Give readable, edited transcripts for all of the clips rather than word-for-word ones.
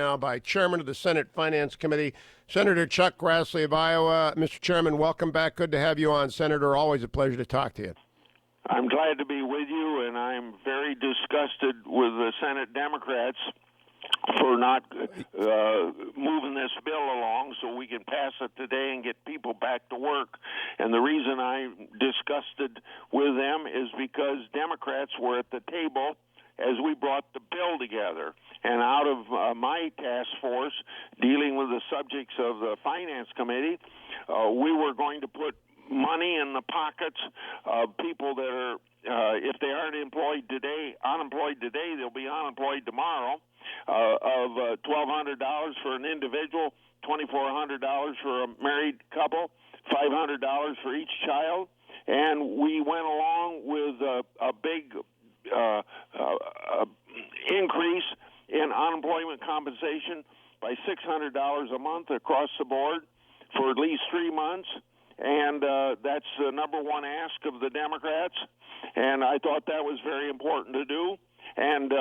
Now by Chairman of the Senate Finance Committee, Senator Chuck Grassley of Iowa. Mr. Chairman, welcome back. Good to have you on, Senator. Always a pleasure to talk to you. I'm glad to be with you, and I'm very disgusted with the Senate Democrats for not moving this bill along so we can pass it today and get people back to work. And the reason I'm disgusted with them is because Democrats were at the table as we brought the bill together. And out of my task force dealing with the subjects of the Finance Committee, we were going to put money in the pockets of people that are, if they aren't unemployed today, they'll be unemployed tomorrow, of $1,200 for an individual, $2,400 for a married couple, $500 for each child. And we went along with a big increase in unemployment compensation by $600 a month across the board for at least 3 months. And that's the number one ask of the Democrats. And I thought that was very important to do. And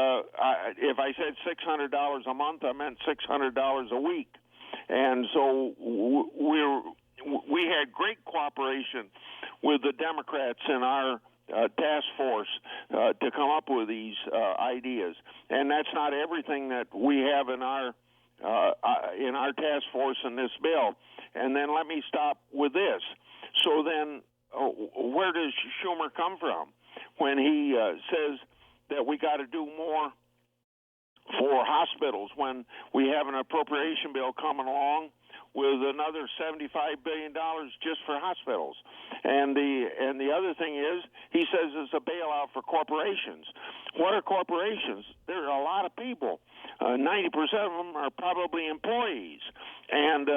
if I said $600 a month, I meant $600 a week. And so we had great cooperation with the Democrats in our task force to come up with these ideas. And that's not everything that we have in our task force in this bill. And then let me stop with this. So then where does Schumer come from when he says that we got to do more for hospitals when we have an appropriation bill coming along with another $75 billion just for hospitals? And the other thing is, he says it's a bailout for corporations. What are corporations? There are a lot of people. 90% of them are probably employees. And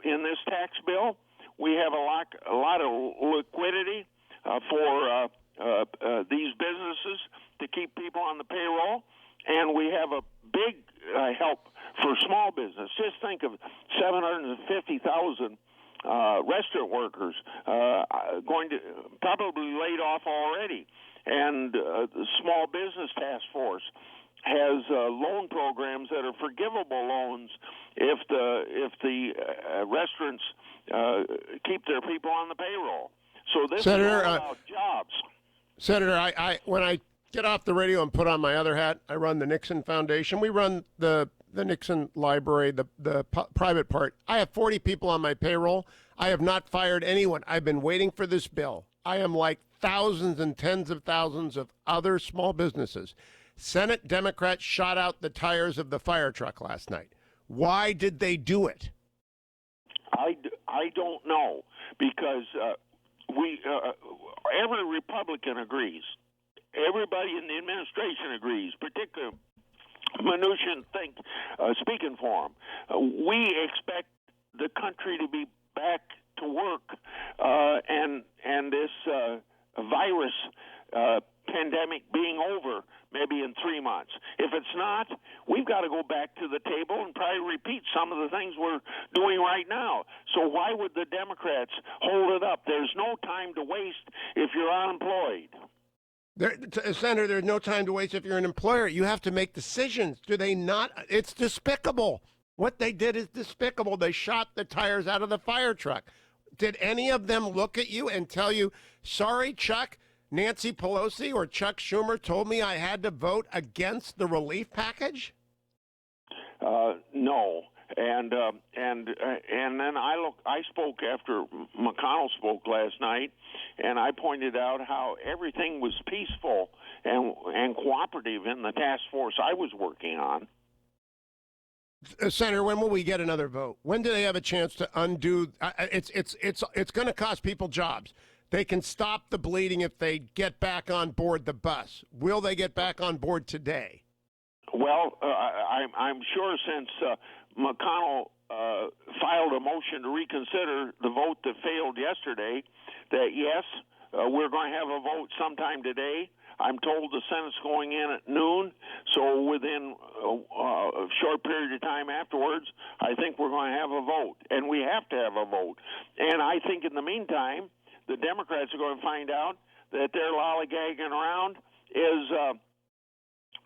in this tax bill, we have a lot of liquidity for these businesses to keep people on the payroll. And we have a big help for small business. Just think of 750,000 restaurant workers going to probably laid off already. And the Small Business Task Force has loan programs that are forgivable loans if the restaurants keep their people on the payroll. So this Senator, is all about jobs. Senator, I when I get off the radio and put on my other hat, I run the Nixon Foundation. We run the Nixon Library, the private part. I have 40 people on my payroll. I have not fired anyone. I've been waiting for this bill. I am like thousands and tens of thousands of other small businesses. Senate Democrats shot out the tires of the fire truck last night. Why did they do it? I don't know, because every Republican agrees. Everybody in the administration agrees, particularly Mnuchin speaking for him. We expect the country to be back to work, and this virus pandemic being over maybe in 3 months. If it's not, we've got to go back to the table and probably repeat some of the things we're doing right now. So why would the Democrats hold it up? There's no time to waste if you're unemployed. Senator, there's no time to waste if you're an employer. You have to make decisions. Do they not? It's despicable. What they did is despicable. They shot the tires out of the fire truck. Did any of them look at you and tell you, sorry, Chuck, Nancy Pelosi or Chuck Schumer told me I had to vote against the relief package? No. And then I spoke after McConnell spoke last night, and I pointed out how everything was peaceful and cooperative in the task force I was working on. Senator, when will we get another vote? When do they have a chance to undo? It's going to cost people jobs. They can stop the bleeding if they get back on board the bus. Will they get back on board today? Well, I'm sure since McConnell filed a motion to reconsider the vote that failed yesterday, that yes, we're going to have a vote sometime today. I'm told the Senate's going in at noon, so within a short period of time afterwards, I think we're going to have a vote, and we have to have a vote. And I think in the meantime, the Democrats are going to find out that their lollygagging around is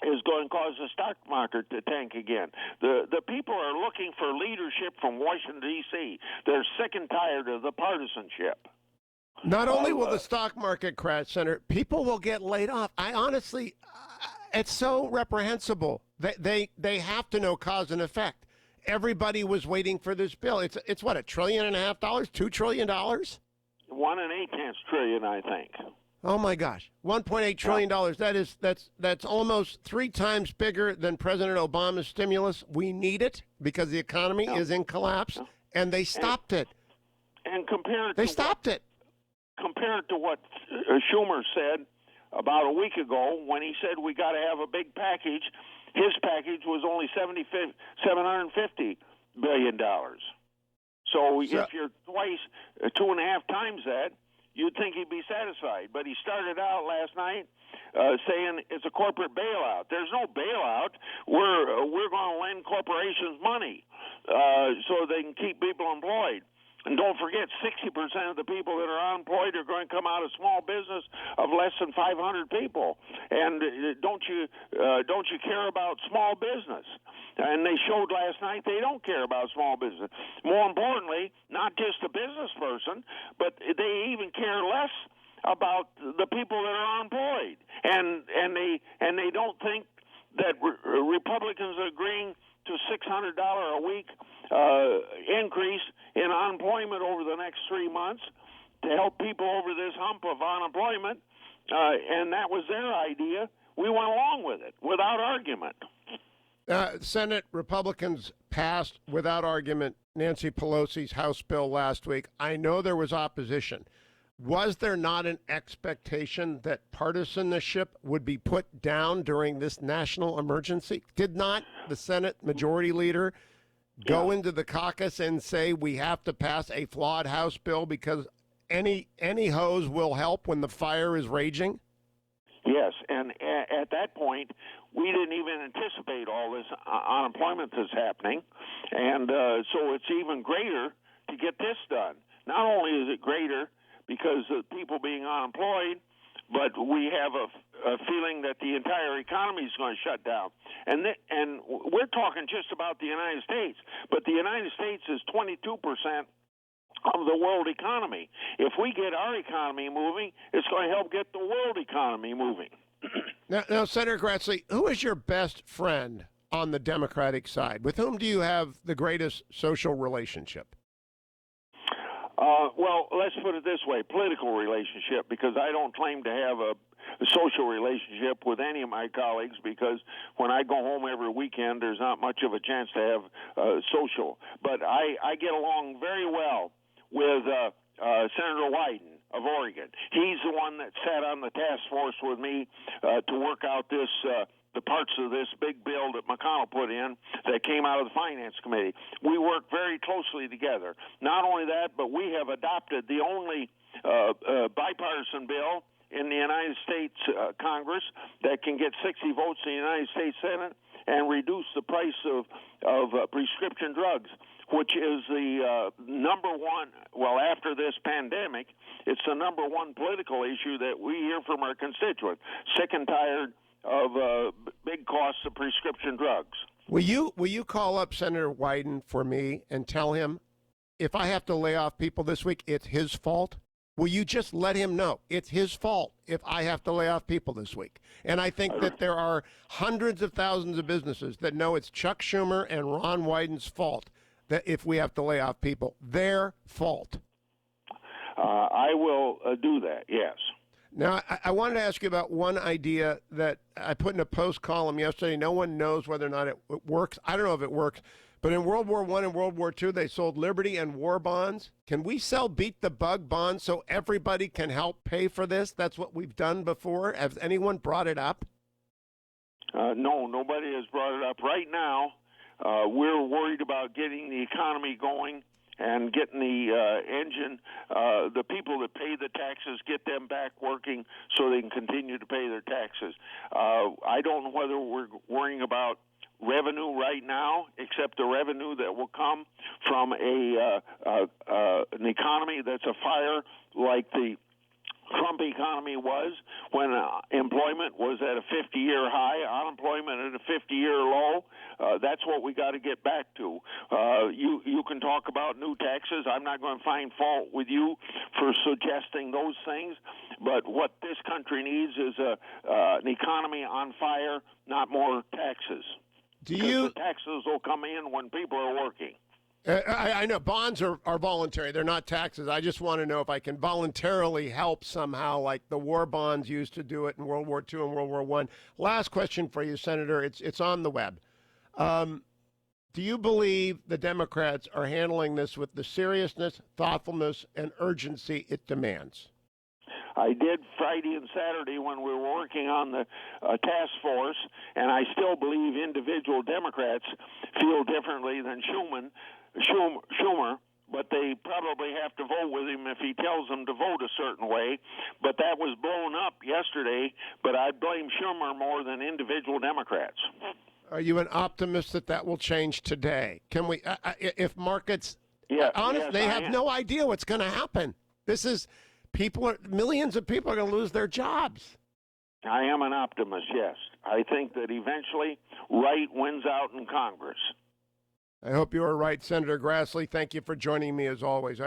is going to cause the stock market to tank again. The people are looking for leadership from Washington, D.C. They're sick and tired of the partisanship. Not only will the stock market crash, Senator, people will get laid off. I honestly, it's so reprehensible. They have to know cause and effect. Everybody was waiting for this bill. It's what, $1.5 trillion, $2 trillion? 1.8 trillion, I think. Oh my gosh, $1.8 trillion. That's almost 3 times bigger than President Obama's stimulus. We need it because the economy is in collapse, and they stopped it. And compared to what Schumer said about a week ago when he said we got to have a big package, his package was only $750 billion. So if you're 2.5 times that, you'd think he'd be satisfied. But he started out last night saying it's a corporate bailout. There's no bailout. We're going to lend corporations money so they can keep people employed. And don't forget, 60% of the people that are unemployed are going to come out of small business of less than 500 people. And don't you care about small business? And they showed last night they don't care about small business. More importantly, not just the business person, but they even care less about the people that are unemployed. And they don't think that Republicans are agreeing to $600 a week increase in unemployment over the next 3 months to help people over this hump of unemployment, and that was their idea. We went along with it without argument. Senate Republicans passed without argument Nancy Pelosi's House bill last week. I know there was opposition. Was there not an expectation that partisanship would be put down during this national emergency? Did not the Senate Majority Leader go into the caucus and say we have to pass a flawed House bill because any hose will help when the fire is raging? Yes, and at that point, we didn't even anticipate all this unemployment that's happening, and so it's even greater to get this done. Not only is it greater because of people being unemployed, but we have a feeling that the entire economy is going to shut down. And we're talking just about the United States, but the United States is 22% of the world economy. If we get our economy moving, it's going to help get the world economy moving. Now, Senator Grassley, who is your best friend on the Democratic side? With whom do you have the greatest social relationship? Well, let's put it this way, political relationship, because I don't claim to have a social relationship with any of my colleagues, because when I go home every weekend, there's not much of a chance to have social. But I get along very well with Senator Wyden of Oregon. He's the one that sat on the task force with me to work out this the parts of this big bill that McConnell put in that came out of the Finance Committee. We work very closely together. Not only that, but we have adopted the only bipartisan bill in the United States Congress that can get 60 votes in the United States Senate and reduce the price of prescription drugs, which is the number one, well, after this pandemic, it's the number one political issue that we hear from our constituents, sick and tired of big costs of prescription drugs. Will you call up Senator Wyden for me and tell him if I have to lay off people this week, it's his fault? Will you just let him know it's his fault if I have to lay off people this week? And I think that there are hundreds of thousands of businesses that know it's Chuck Schumer and Ron Wyden's fault that if we have to lay off people, their fault. I will do that, yes. Now, I wanted to ask you about one idea that I put in a post column yesterday. No one knows whether or not it works. I don't know if it works. But in World War I and World War II, they sold Liberty and war bonds. Can we sell Beat the Bug bonds so everybody can help pay for this? That's what we've done before. Has anyone brought it up? No, nobody has brought it up. Right now, we're worried about getting the economy going and getting the engine, the people that pay the taxes, get them back working so they can continue to pay their taxes. I don't know whether we're worrying about revenue right now, except the revenue that will come from an economy that's afire like the Trump economy was when employment was at a 50-year high, unemployment at a 50-year low. That's what we got to get back to. You can talk about new taxes. I'm not going to find fault with you for suggesting those things, but what this country needs is an economy on fire, not more taxes. The taxes will come in when people are working. I know bonds are voluntary. They're not taxes. I just want to know if I can voluntarily help somehow, like the war bonds used to do it in World War II and World War I. Last question for you, Senator. It's on the web. Do you believe the Democrats are handling this with the seriousness, thoughtfulness, and urgency it demands? I did Friday and Saturday when we were working on the task force, and I still believe individual Democrats feel differently than Schumer, but they probably have to vote with him if he tells them to vote a certain way. But that was blown up yesterday, but I blame Schumer more than individual Democrats. Are you an optimist that will change today? Can we, if markets, honestly, they have no idea what's going to happen. This is, millions of people are going to lose their jobs. I am an optimist, yes. I think that eventually right wins out in Congress. I hope you are right, Senator Grassley. Thank you for joining me as always.